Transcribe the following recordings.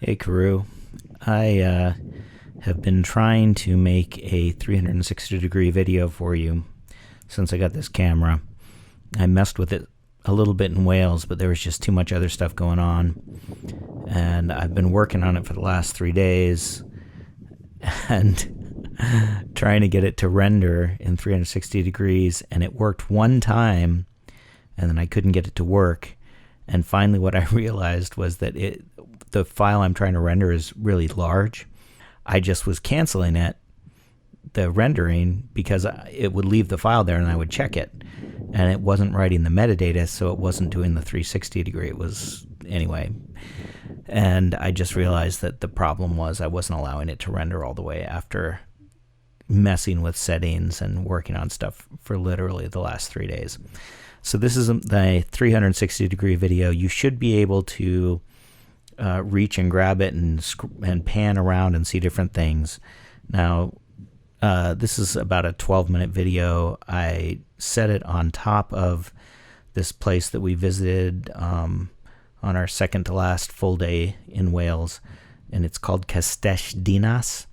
Hey, Karu. I have been trying to make a 360-degree video for you since I got this camera. I messed with it a little bit in Wales, but there was just too much other stuff going on. And I've been working on it for the last 3 days and trying to get it to render in 360 degrees. And it worked one time, and then I couldn't get it to work. And finally, what I realized was that the file I'm trying to render is really large. I just was canceling the rendering, because it would leave the file there and I would check it. And it wasn't writing the metadata, so it wasn't doing the 360 degree. It was, anyway. And I just realized that the problem was I wasn't allowing it to render all the way after messing with settings and working on stuff for literally the last 3 days. So this is the 360 degree video. You should be able to reach and grab it and pan around and see different things. Now, this is about a 12-minute video. I set it on top of this place that we visited on our second to last full day in Wales, and it's called Castell Dinas.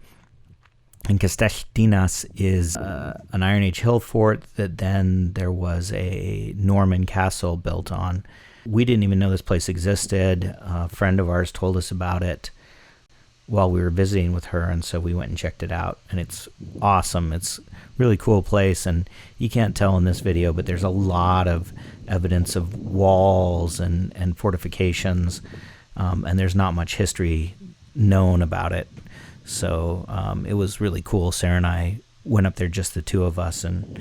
And Castell Dinas is an Iron Age hill fort that then there was a Norman castle built on. We didn't even know this place existed. A friend of ours told us about it while we were visiting with her, and so we went and checked it out. And it's awesome. It's a really cool place, and you can't tell in this video, but there's a lot of evidence of walls and fortifications, and there's not much history known about it. So it was really cool. Sarah and I went up there, just the two of us, and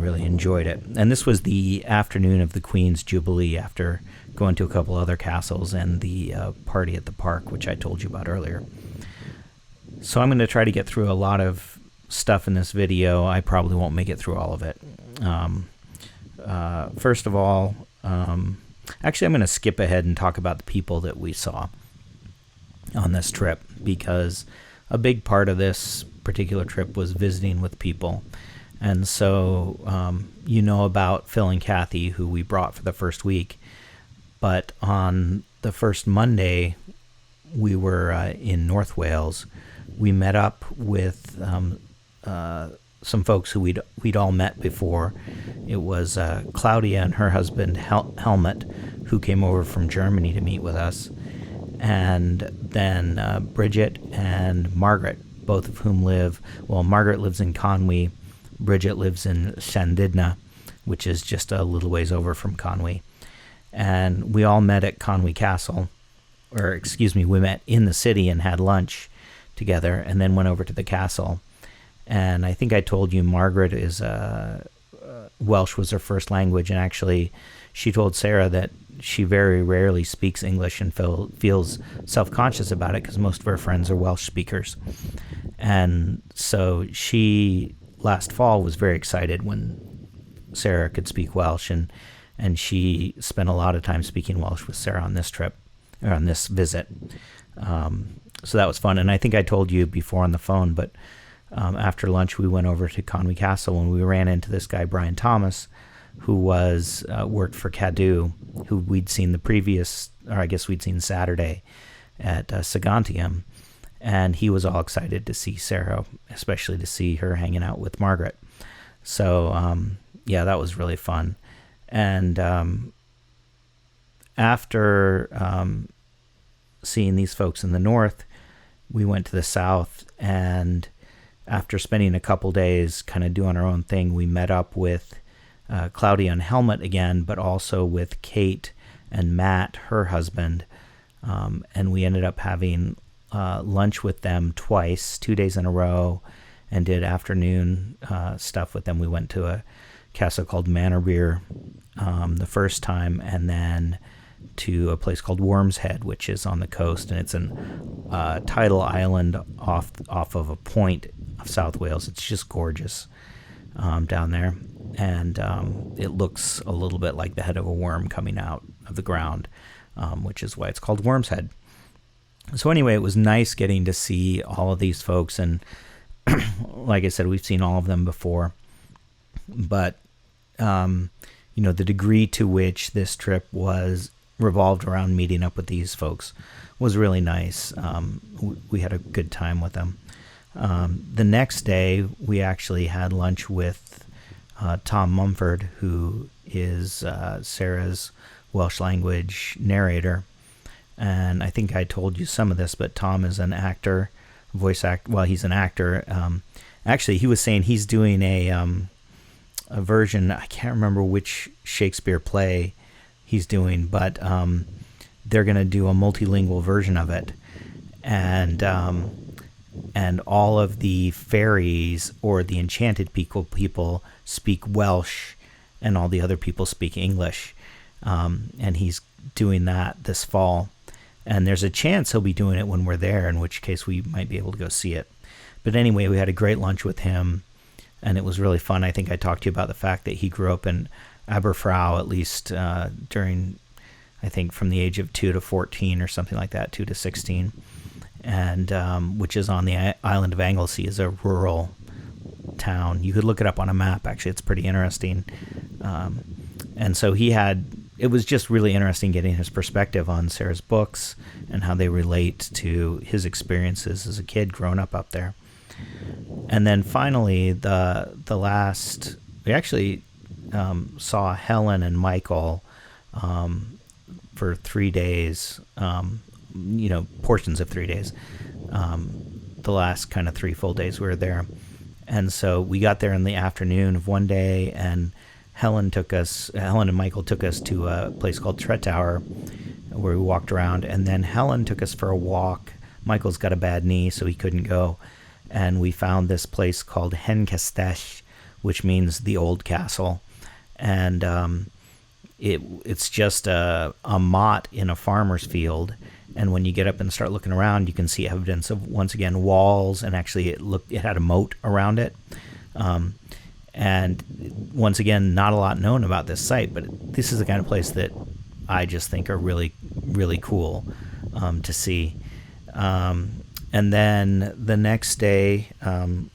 really enjoyed it. And this was the afternoon of the Queen's Jubilee, after going to a couple other castles and the party at the park, which I told you about earlier. So I'm going to try to get through a lot of stuff in this video. I probably won't make it through all of it. First of all, actually I'm going to skip ahead and talk about the people that we saw on this trip, because a big part of this particular trip was visiting with people. And so you know about Phil and Kathy, who we brought for the first week, but on the first Monday we were in North Wales. We met up with some folks who we'd all met before. It was Claudia and her husband Helmut, who came over from Germany to meet with us, and then Bridget and Margaret, both of whom Margaret lives in Conwy, Bridget lives in Llandudno, which is just a little ways over from Conwy. And we all met at Conwy Castle, we met in the city and had lunch together, and then went over to the castle. And I think I told you Margaret is Welsh was her first language, and actually she told Sarah that she very rarely speaks English and feels self-conscious about it, because most of her friends are Welsh speakers. And so she, last fall, was very excited when Sarah could speak Welsh, and she spent a lot of time speaking Welsh with Sarah on this trip, or on this visit. So that was fun. And I think I told you before on the phone, but after lunch we went over to Conwy Castle, and we ran into this guy, Brian Thomas, who worked for Cadw, who we'd seen we'd seen Saturday at Sagantium, and he was all excited to see Sarah, especially to see her hanging out with Margaret. So yeah, that was really fun. And after seeing these folks in the north, we went to the south, and after spending a couple days kind of doing our own thing, we met up with Claudia and Helmut again, but also with Kate and Matt, her husband, and we ended up having lunch with them twice, 2 days in a row, and did afternoon stuff with them. We went to a castle called Manorbier the first time, and then to a place called Worm's Head, which is on the coast, and it's an tidal island off of a point of South Wales. It's just gorgeous down there, and it looks a little bit like the head of a worm coming out of the ground, which is why it's called Worm's Head. So anyway, it was nice getting to see all of these folks, and like I said, we've seen all of them before, but the degree to which this trip was revolved around meeting up with these folks was really nice. We had a good time with them. The next day, we actually had lunch with Tom Mumford, who is Sarah's Welsh language narrator. And I think I told you some of this, but Tom is an actor, voice act. Well, he's an actor. Actually, he was saying he's doing a version. I can't remember which Shakespeare play he's doing, but they're going to do a multilingual version of it, and all of the fairies or the enchanted people speak Welsh, and all the other people speak English, and he's doing that this fall. And there's a chance he'll be doing it when we're there, in which case we might be able to go see it. But anyway, we had a great lunch with him, and it was really fun. I think I talked to you about the fact that he grew up in Aberfrau, at least during, I think, from the age of 2 to 14 or something like that, 2 to 16, and which is on the island of Anglesey, is a rural town. You could look it up on a map, actually. It's pretty interesting. And so it was just really interesting getting his perspective on Sarah's books and how they relate to his experiences as a kid growing up there. And then finally, we actually saw Helen and Michael for 3 days, portions of 3 days, the last kind of 3 full days we were there. And so we got there in the afternoon of one day, and Helen and Michael took us to a place called Tretower, where we walked around, and then Helen took us for a walk. Michael's got a bad knee, so he couldn't go, and we found this place called Hen Castell, which means the old castle, and it's just a motte in a farmer's field. And when you get up and start looking around, you can see evidence of, once again, walls, and actually it had a moat around it. And once again, not a lot known about this site, but this is the kind of place that I just think are really, really cool to see. And then the next day,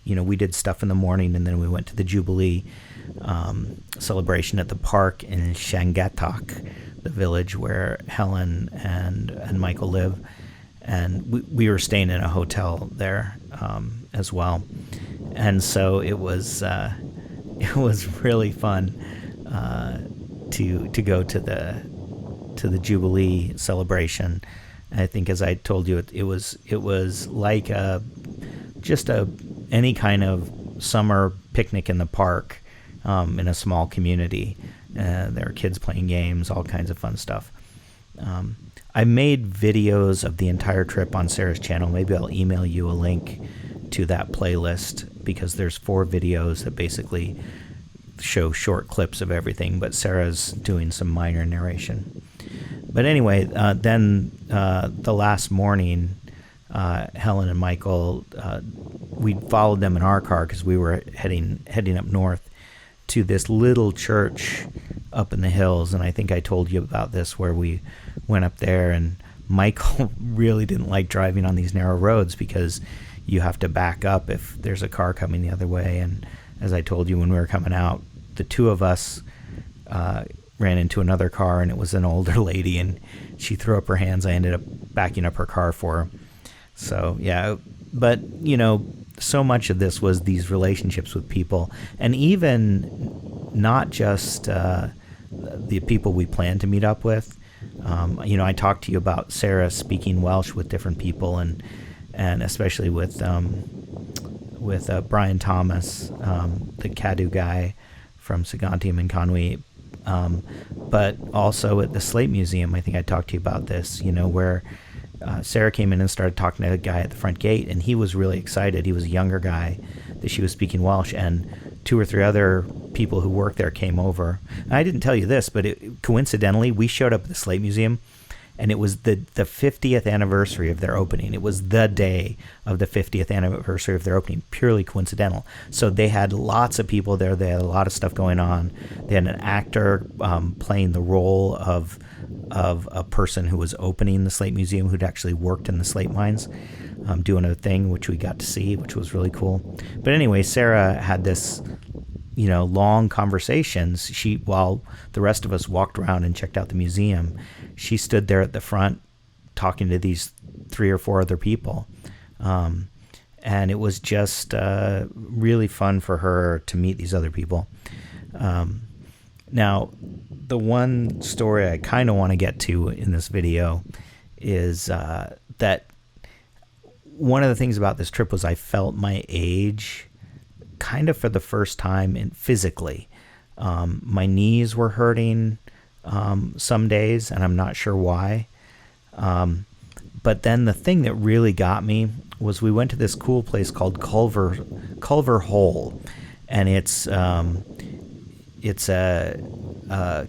we did stuff in the morning, and then we went to the Jubilee celebration at the park in Llangattoch, the village where Helen and Michael live. And we were staying in a hotel there as well. And so it was really fun to go to the Jubilee celebration. I think, as I told you, it was like any kind of summer picnic in the park in a small community. There are kids playing games, all kinds of fun stuff. I made videos of the entire trip on Sarah's channel. Maybe I'll email you a link to that playlist, because there's 4 videos that basically show short clips of everything, but Sarah's doing some minor narration. But anyway, then the last morning, Helen and Michael, we followed them in our car because we were heading up north to this little church up in the hills. And I think I told you about this, where we went up there, and Michael really didn't like driving on these narrow roads because you have to back up if there's a car coming the other way. And as I told you, when we were coming out, the 2 of us ran into another car, and it was an older lady, and she threw up her hands. I ended up backing up her car for her. So yeah, but so much of this was these relationships with people, and even not just the people we plan to meet up with. I talked to you about Sarah speaking Welsh with different people, and especially with Brian Thomas, the Cadw guy from Sagantium and Conwy, but also at the Slate Museum. I think I talked to you about this, where Sarah came in and started talking to a guy at the front gate, and he was really excited. He was a younger guy that she was speaking Welsh, and 2 or 3 other people who worked there came over. And I didn't tell you this, but coincidentally, we showed up at the Slate Museum, and it was the 50th anniversary of their opening. It was the day of the 50th anniversary of their opening, purely coincidental. So they had lots of people there. They had a lot of stuff going on. They had an actor playing the role of a person who was opening the Slate Museum, who'd actually worked in the slate mines, doing a thing which we got to see, which was really cool. But anyway, Sarah had this long conversations. While the rest of us walked around and checked out the museum, she stood there at the front talking to these 3 or 4 other people. And it was just really fun for her to meet these other people. Now, the one story I kind of want to get to in this video is that one of the things about this trip was I felt my age kind of for the first time physically. My knees were hurting some days, and I'm not sure why. But then the thing that really got me was we went to this cool place called Culver Hole, and it's a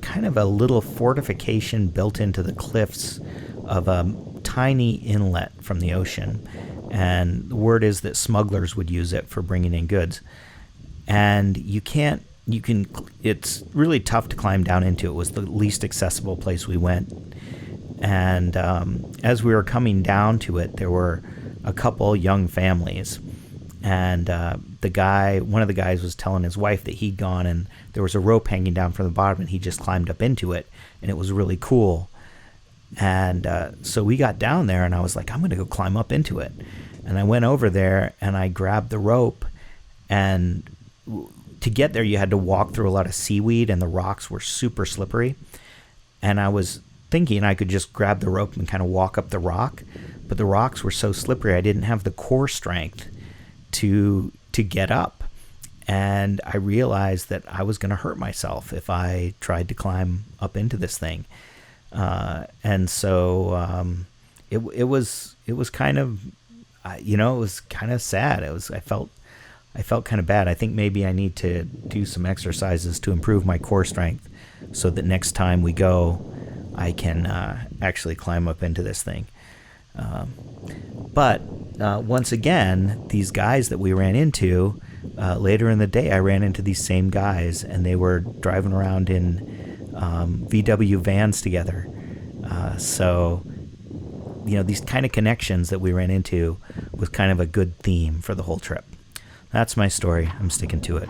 kind of a little fortification built into the cliffs of a tiny inlet from the ocean. And the word is that smugglers would use it for bringing in goods. And it's really tough to climb down into. It was the least accessible place we went. And as we were coming down to it, there were a couple young families. And one of the guys was telling his wife that he'd gone and there was a rope hanging down from the bottom and he just climbed up into it. And it was really cool. And so we got down there and I was like, I'm going to go climb up into it. And I went over there and I grabbed the rope. And to get there, you had to walk through a lot of seaweed and the rocks were super slippery. And I was thinking I could just grab the rope and kind of walk up the rock. But the rocks were so slippery, I didn't have the core strength to get up. And I realized that I was going to hurt myself if I tried to climb up into this thing. And so it was kind of, it was kind of sad. I felt kind of bad. I think maybe I need to do some exercises to improve my core strength so that next time we go, I can actually climb up into this thing. But once again, these guys that we ran into, later in the day, I ran into these same guys, and they were driving around in VW vans together. So, these kind of connections that we ran into was kind of a good theme for the whole trip. That's my story. I'm sticking to it.